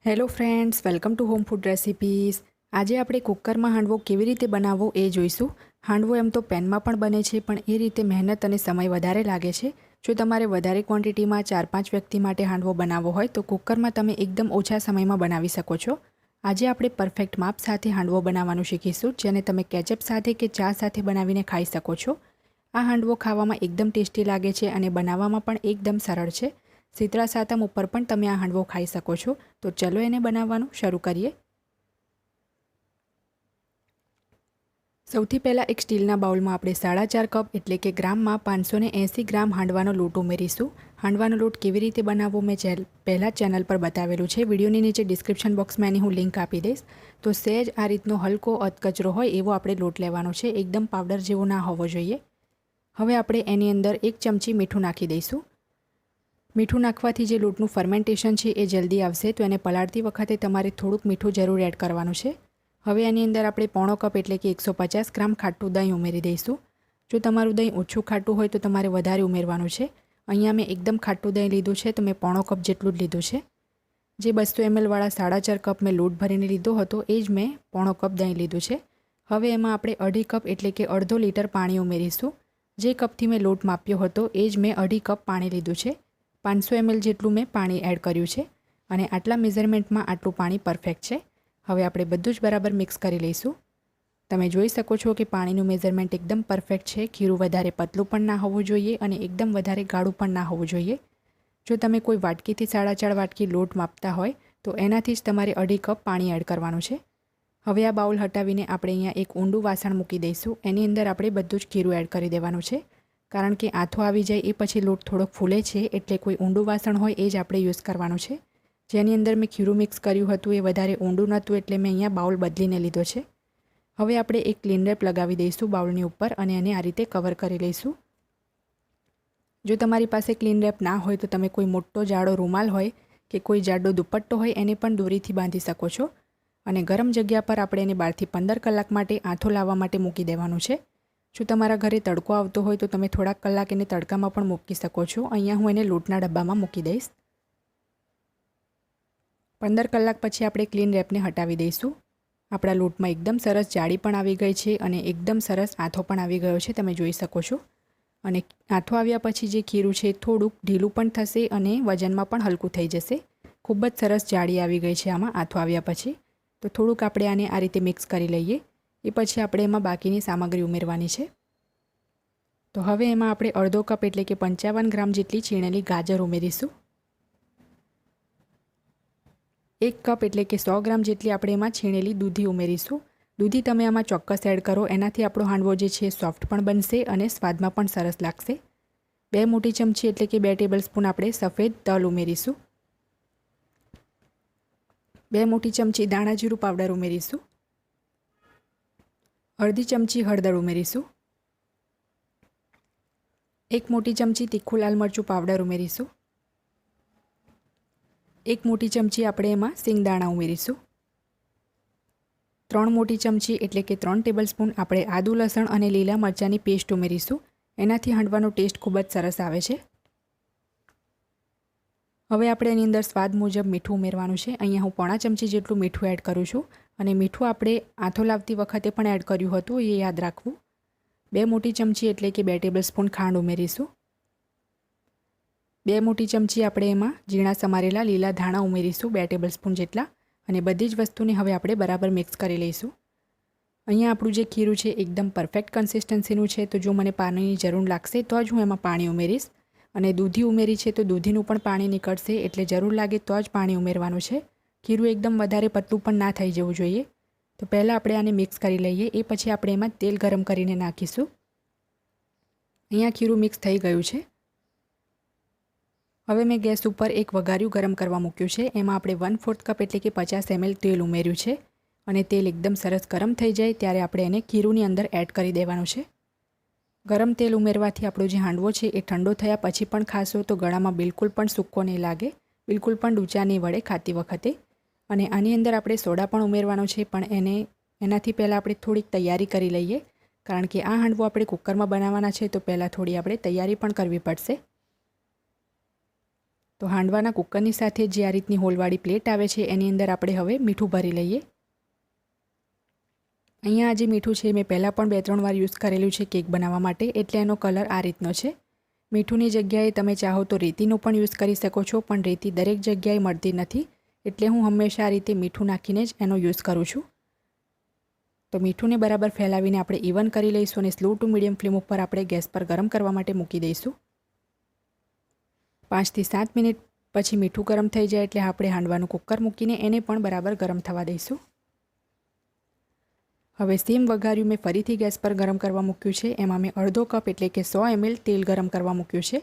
Hello friends, welcome to home food recipes. આજે આપણે કુકરમાં હાંડવો કેવી રીતે બનાવવો એ જોઈશું। હાંડવો એમ તો પેનમાં પણ બને છે, પણ એ રીતે મહેનત અને સમય વધારે લાગે છે। જો તમારે વધારે ક્વોન્ટિટીમાં 4-5 વ્યક્તિ માટે હાંડવો બનાવવો હોય તો કુકરમાં તમે એકદમ ઓછા સમયમાં બનાવી શકો છો। આજે આપણે પરફેક્ટ માપ સાથે હાંડવો બનાવવાનું શીખીશું, જેને તમે કેચઅપ સાથે કે ચા સાથે બનાવીને ખાઈ શકો છો। આ હાંડવો ખાવામાં એકદમ ટેસ્ટી લાગે છે અને બનાવવામાં પણ એકદમ સરળ છે। શીતળા સાતમ ઉપર પણ તમે આ હાંડવો ખાઈ શકો છો। તો ચલો એને બનાવવાનું શરૂ કરીએ। સૌથી પહેલાં એક સ્ટીલના બાઉલમાં આપણે 4.5 કપ એટલે કે ગ્રામમાં 580 ગ્રામ હાંડવાનો લોટ ઉમેરીશું। હાંડવાનો લોટ કેવી રીતે બનાવવો મેં પહેલાં ચેનલ પર બતાવેલું છે। વિડીયોની નીચે ડિસ્ક્રિપ્શન બોક્સમાં એની હું લિંક આપી દઈશ। તો સહેજ આ રીતનો હલકો અધકચરો હોય એવો આપણે લોટ લેવાનો છે, એકદમ પાવડર જેવો ના હોવો જોઈએ। હવે આપણે એની અંદર 1 ચમચી મીઠું નાખી દઈશું। મીઠું નાખવાથી જે લોટનું ફર્મેન્ટેશન છે એ જલ્દી આવશે, તો એને પલાળતી વખતે તમારે થોડુંક મીઠું જરૂર એડ કરવાનું છે। હવે એની અંદર આપણે 1/4 કપ એટલે કે 150 ગ્રામ ખાટું દહીં ઉમેરી દઈશું। જો તમારું દહીં ઓછું ખાટું હોય તો તમારે વધારે ઉમેરવાનું છે। અહીંયા મેં એકદમ ખાટું દહીં લીધું છે, તો મેં 1/4 કપ જેટલું જ લીધું છે। જે 200 ml વાળા 4.5 કપ મેં લોટ ભરીને લીધો હતો એ જ મેં 1/4 કપ દહીં લીધું છે। હવે એમાં આપણે 2.5 કપ એટલે કે અડધો લીટર પાણી ઉમેરીશું। જે કપથી મેં લોટ માપ્યો હતો એ જ મેં 2.5 કપ પાણી લીધું છે। 500 ml જેટલું મેં પાણી એડ કર્યું છે અને આટલા મેઝરમેન્ટમાં આટલું પાણી પરફેક્ટ છે। હવે આપણે બધું જ બરાબર મિક્સ કરી લઈશું। તમે જોઈ શકો છો કે પાણીનું મેઝરમેન્ટ એકદમ પરફેક્ટ છે। ખીરું વધારે પતલું પણ ના હોવું જોઈએ અને એકદમ વધારે ગાઢું પણ ના હોવું જોઈએ। જો તમે કોઈ વાટકીથી 4.5 વાટકી લોટ માપતા હોય તો એનાથી જ તમારે 2.5 કપ પાણી એડ કરવાનું છે। હવે આ બાઉલ હટાવીને આપણે અહીંયા એક ઊંડું વાસણ મૂકી દઈશું। એની અંદર આપણે બધું જ ખીરું એડ કરી દેવાનું છે, કારણ કે આથો આવી જાય એ પછી લોટ થોડોક ફૂલે છે, એટલે કોઈ ઊંડું વાસણ હોય એ જ આપણે યુઝ કરવાનું છે। જેની અંદર મેં ખીરું મિક્સ કર્યું હતું એ વધારે ઊંડું નહોતું, એટલે મેં અહીંયા બાઉલ બદલીને લીધો છે। હવે આપણે એક ક્લીન રેપ લગાવી દઈશું બાઉલની ઉપર અને એને આ રીતે કવર કરી લઈશું। જો તમારી પાસે ક્લીન રેપ ના હોય તો તમે કોઈ મોટો જાડો રૂમાલ હોય કે કોઈ જાડો દુપટ્ટો હોય એને પણ દોરીથી બાંધી શકો છો અને ગરમ જગ્યા પર આપણે એને 12 થી 15 કલાક માટે આથો લાવવા માટે મૂકી દેવાનું છે। જો તમારા ઘરે તડકો આવતો હોય તો તમે થોડાક કલાક એને તડકામાં પણ મૂકી શકો છો। અહીંયા હું એને લોટના ડબ્બામાં મૂકી દઈશ। 15 કલાક પછી આપણે ક્લીન રેપને હટાવી દઈશું। આપણા લોટમાં એકદમ સરસ જાળી પણ આવી ગઈ છે અને એકદમ સરસ આથો પણ આવી ગયો છે, તમે જોઈ શકો છો। અને આથો આવ્યા પછી જે ખીરું છે થોડુંક ઢીલું પણ થશે અને વજનમાં પણ હલકું થઈ જશે। ખૂબ જ સરસ જાળી આવી ગઈ છે આમાં આથો આવ્યા પછી। તો થોડુંક આપણે આને આ રીતે મિક્સ કરી લઈએ, એ પછી આપણે એમાં બાકીની સામગ્રી ઉમેરવાની છે। તો હવે એમાં આપણે 1/2 કપ એટલે કે 55 ગ્રામ જેટલી છીણેલી ગાજર ઉમેરીશું। 1 કપ એટલે કે 100 ગ્રામ જેટલી આપણે એમાં છીણેલી દૂધી ઉમેરીશું। દૂધી તમે આમાં ચોક્કસ એડ કરો, એનાથી આપણો હાંડવો જે છે સોફ્ટ પણ બનશે અને સ્વાદમાં પણ સરસ લાગશે। 2 મોટી ચમચી એટલે કે 2 ટેબલસ્પૂન આપણે સફેદ તલ ઉમેરીશું। 2 મોટી ચમચી દાણા જીરું પાવડર ઉમેરીશું। અડધી ચમચી હળદર ઉમેરીશું। 1 મોટી ચમચી તીખું લાલ મરચું પાવડર ઉમેરીશું। 1 મોટી ચમચી આપણે એમાં સિંગદાણા ઉમેરીશું। 3 મોટી ચમચી એટલે કે 3 ટેબલસ્પૂન આપણે આદુ લસણ અને લીલા મરચાંની પેસ્ટ ઉમેરીશું। એનાથી હાંડવાનો ટેસ્ટ ખૂબ જ સરસ આવે છે। હવે આપણે એની અંદર સ્વાદ મુજબ મીઠું ઉમેરવાનું છે। અહીંયા હું 1/4 ચમચી જેટલું મીઠું એડ કરું છું અને મીઠું આપણે આથો લાવતી વખતે પણ એડ કર્યું હતું, એ યાદ રાખવું। 2 મોટી ચમચી એટલે કે 2 ટેબલસ્પૂન ખાંડ ઉમેરીશું। 2 મોટી ચમચી આપણે એમાં ઝીણા સમારેલા લીલા ધાણા ઉમેરીશું, 2 ટેબલસ્પૂન જેટલા, અને બધી જ વસ્તુને હવે આપણે બરાબર મિક્સ કરી લઈશું। અહીંયા આપણું જે ખીરું છે એકદમ પરફેક્ટ કન્સિસ્ટન્સીનું છે, તો જો મને પાણીની જરૂર લાગશે તો જ હું એમાં પાણી ઉમેરીશ। અને દૂધી ઉમેરી છે તો દૂધીનું પણ પાણી નીકળશે, એટલે જરૂર લાગે તો જ પાણી ઉમેરવાનું છે। ખીરું એકદમ વધારે પતલું પણ ના થઈ જવું જોઈએ। તો પહેલાં આપણે આને મિક્સ કરી લઈએ, એ પછી આપણે એમાં તેલ ગરમ કરીને નાખીશું। અહીંયા ખીરું મિક્સ થઈ ગયું છે। હવે મેં ગેસ ઉપર એક વઘાર્યું ગરમ કરવા મૂક્યું છે। એમાં આપણે 1/4 કપ એટલે કે 50 ml તેલ ઉમેર્યું છે અને તેલ એકદમ સરસ ગરમ થઈ જાય ત્યારે આપણે એને ખીરુંની અંદર એડ કરી દેવાનું છે। ગરમ તેલ ઉમેરવાથી આપણો જે હાંડવો છે એ ઠંડો થયા પછી પણ ખાશો તો ગળામાં બિલકુલ પણ સૂકો નહીં લાગે, બિલકુલ પણ ડૂચા નહીં વળે ખાતી વખતે। અને આની અંદર આપણે સોડા પણ ઉમેરવાનો છે, પણ એનાથી પહેલાં આપણે થોડીક તૈયારી કરી લઈએ, કારણ કે આ હાંડવો આપણે કુકરમાં બનાવવાના છે, તો પહેલાં થોડી આપણે તૈયારી પણ કરવી પડશે। તો હાંડવાના કુકરની સાથે જે આ રીતની હોલવાળી પ્લેટ આવે છે એની અંદર આપણે હવે મીઠું ભરી લઈએ। અહીંયા આ જે મીઠું છે મેં પહેલાં પણ 2-3 વાર યુઝ કરેલું છે કેક બનાવવા માટે, એટલે એનો કલર આ રીતનો છે। મીઠુંની જગ્યાએ તમે ચાહો તો રેતીનો પણ યુઝ કરી શકો છો, પણ રેતી દરેક જગ્યાએ મળતી નથી, એટલે હું હંમેશા આ રીતે મીઠું નાખીને જ એનો યુઝ કરું છું। તો મીઠુંને બરાબર ફેલાવીને આપણે ઇવન કરી લઈશું અને સ્લો ટુ મીડિયમ ફ્લેમ ઉપર આપણે ગેસ પર ગરમ કરવા માટે મૂકી દઈશું। 5 થી 7 મિનિટ પછી મીઠું ગરમ થઈ જાય એટલે આપણે હાંડવાનું કુકર મૂકીને એને પણ બરાબર ગરમ થવા દઈશું। હવે સેમ વઘાર્યું મેં ફરીથી ગેસ પર ગરમ કરવા મૂક્યું છે। એમાં મેં અડધો કપ એટલે કે 100 ml તેલ ગરમ કરવા મૂક્યું છે।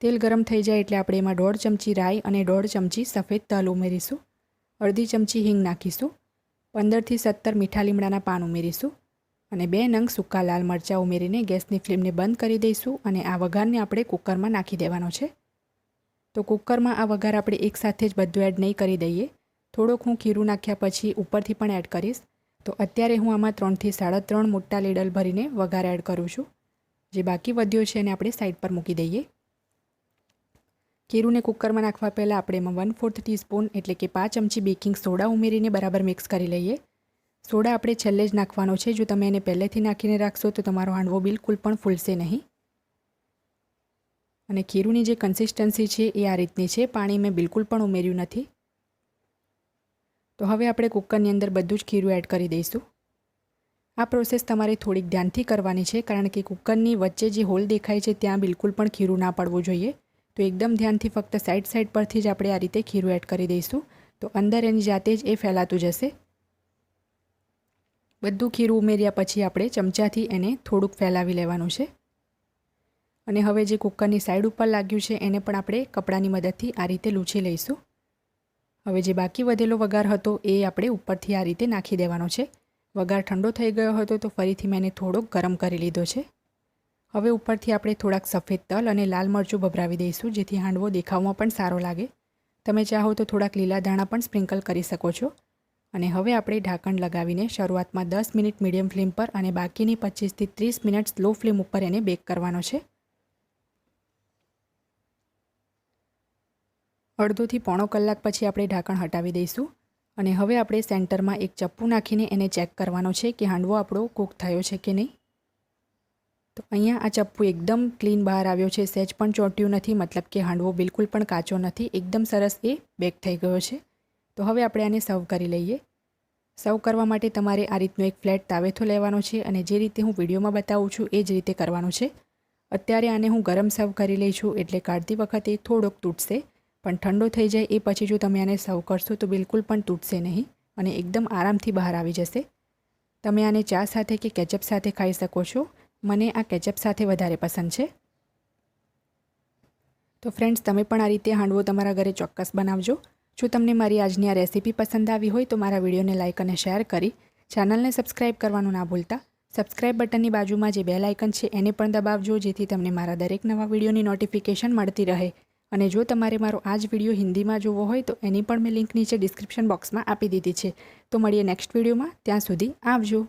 તેલ ગરમ થઈ જાય એટલે આપણે એમાં 1.5 ચમચી રાઈ અને 1.5 ચમચી સફેદ તલ ઉમેરીશું। અડધી ચમચી હિંગ નાખીશું। 15 થી 17 મીઠા લીમડાના પાન ઉમેરીશું અને 2 નંગ સૂકા લાલ મરચાં ઉમેરીને ગેસની ફ્લેમને બંધ કરી દઈશું અને આ વઘારને આપણે કુકરમાં નાખી દેવાનો છે। તો કુકરમાં આ વઘાર આપણે એકસાથે જ બધું એડ નહીં કરી દઈએ, થોડોક હું ખીરું નાખ્યા પછી ઉપરથી પણ એડ કરીશ। તો અત્યારે હું આમાં 3 થી 3.5 મોટા લીડલ ભરીને વઘાર એડ કરું છું। જે બાકી વધ્યો છે એને આપણે સાઈડ પર મૂકી દઈએ। ખીરુંને કુકરમાં નાખવા પહેલાં આપણે એમાં 1/4 ટીસ્પૂન એટલે કે 5 ચમચી બેકિંગ સોડા ઉમેરીને બરાબર મિક્સ કરી લઈએ। સોડા આપણે છેલ્લે જ નાખવાનો છે, જો તમે એને પહેલેથી નાખીને રાખશો તો તમારો હાંડવો બિલકુલ પણ ફૂલશે નહીં। અને ખીરુંની જે કન્સિસ્ટન્સી છે એ આ રીતની છે, પાણી મેં બિલકુલ પણ ઉમેર્યું નથી। તો હવે આપણે કુકરની અંદર બધું જ ખીરું એડ કરી દઈશું। આ પ્રોસેસ તમારે થોડીક ધ્યાનથી કરવાની છે, કારણ કે કુકરની વચ્ચે જે હોલ દેખાય છે ત્યાં બિલકુલ પણ ખીરું ના પડવું જોઈએ। તો એકદમ ધ્યાનથી ફક્ત સાઈડ પરથી જ આપણે આ રીતે ખીરું એડ કરી દઈશું, તો અંદર એની જાતે જ એ ફેલાતું જશે। બધું ખીરું ઉમેર્યા પછી આપણે ચમચાથી એને થોડુંક ફેલાવી લેવાનું છે અને હવે જે કુકરની સાઈડ ઉપર લાગ્યું છે એને પણ આપણે કપડાની મદદથી આ રીતે લૂછી લઈશું। હવે જે બાકી વધેલો વઘાર હતો એ આપણે ઉપરથી આ રીતે નાખી દેવાનો છે। વઘાર ઠંડો થઈ ગયો હતો તો ફરીથી મેં એને થોડોક ગરમ કરી લીધો છે। હવે ઉપરથી આપણે થોડાક સફેદ તલ અને લાલ મરચું ભભરાવી દઈશું, જેથી હાંડવો દેખાવમાં પણ સારો લાગે। તમે ચાહો તો થોડાક લીલા ધાણા પણ સ્પ્રિંકલ કરી શકો છો। અને હવે આપણે ઢાંકણ લગાવીને શરૂઆતમાં 10 મિનિટ મીડિયમ ફ્લેમ પર અને બાકીની 25 થી 30 મિનિટ સ્લો ફ્લેમ ઉપર એને બેક કરવાનો છે। અડધોથી પોણો કલાક પછી આપણે ઢાંકણ હટાવી દઈશું અને હવે આપણે સેન્ટરમાં એક ચપ્પુ નાખીને એને ચેક કરવાનો છે કે હાંડવો આપણો કૂક થયો છે કે નહીં। તો અહીંયા આ ચપ્પુ એકદમ ક્લીન બહાર આવ્યો છે, સહેજ પણ ચોંટ્યું નથી, મતલબ કે હાંડવો બિલકુલ પણ કાચો નથી, એકદમ સરસ એ બેક થઈ ગયો છે। તો હવે આપણે આને સર્વ કરી લઈએ। સર્વ કરવા માટે તમારે આ રીતનો એક ફ્લેટ તાવેથો લેવાનો છે અને જે રીતે હું વિડીયોમાં બતાવું છું એ જ રીતે કરવાનું છે। અત્યારે આને હું ગરમ સર્વ કરી લઈ છું, એટલે કાઢતી વખતે થોડોક તૂટશે, પણ ઠંડો થઈ જાય એ પછી જો તમે આને સર્વ કરશો તો બિલકુલ પણ તૂટશે નહીં અને એકદમ આરામથી બહાર આવી જશે। તમે આને ચા સાથે કે કેચઅપ સાથે ખાઈ શકો છો। મને આ કેચઅપ સાથે વધારે પસંદ છે। તો ફ્રેન્ડ્સ, તમે પણ આ રીતે હાંડવો તમારા ઘરે ચોક્કસ બનાવજો। જો તમને મારી આજની આ રેસીપી પસંદ આવી હોય તો મારા વિડીયોને લાઇક અને શેર કરી ચેનલને સબસ્ક્રાઇબ કરવાનું ના ભૂલતા। સબસ્ક્રાઇબ બટનની બાજુમાં જે બેલ આઇકન છે એને પણ દબાવજો, જેથી તમને મારા દરેક નવા વિડીયોની નોટિફિકેશન મળતી રહે। અને જો તમારે મારો આ જ વિડીયો હિન્દીમાં જોવો હોય તો એની પણ મેં લિંક નીચે ડિસ્ક્રિપ્શન બોક્સમાં આપી દીધી છે। તો મળીએ નેક્સ્ટ વિડીયોમાં, ત્યાં સુધી આવજો।